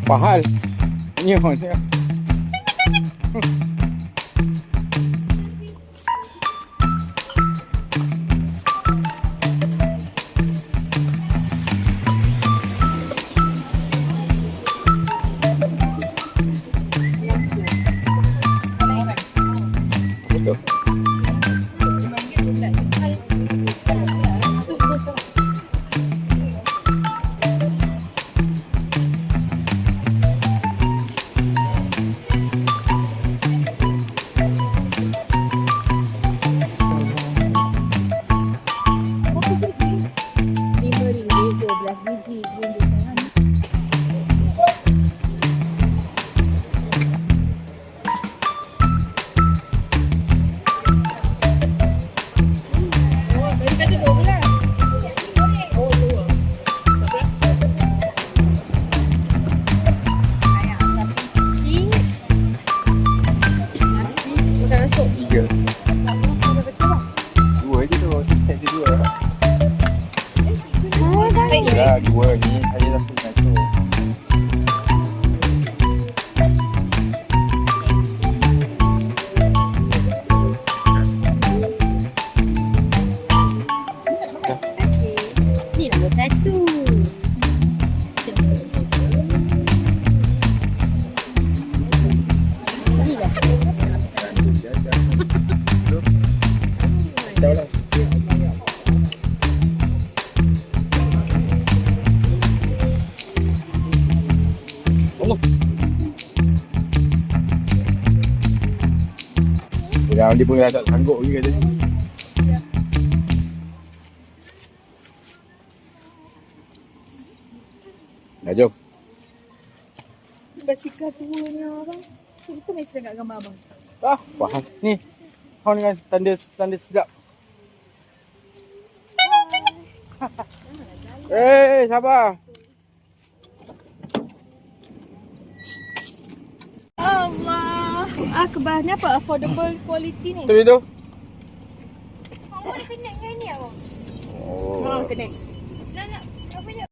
Mahal. Ini maksudnya. Betul. Tiga. Dua je tu. Set je dua. Yalah, dua ni. Saya dah pun satu. Ni nombor satu. Ni dah. Dah lah. Allah. Dia pun dah tak sanggup lagi kata. Dah jom. Basikal tuanya abang. Kita mesti tengok gambar abang. Ah, faham. Ni. Kau dengan tanda sedap. Sabar. Allah Akbar. Ni apa affordable quality ni? Tu itu. Kamu boleh kena dengan ni abang. Oh. Ha, kena. Nak apa je?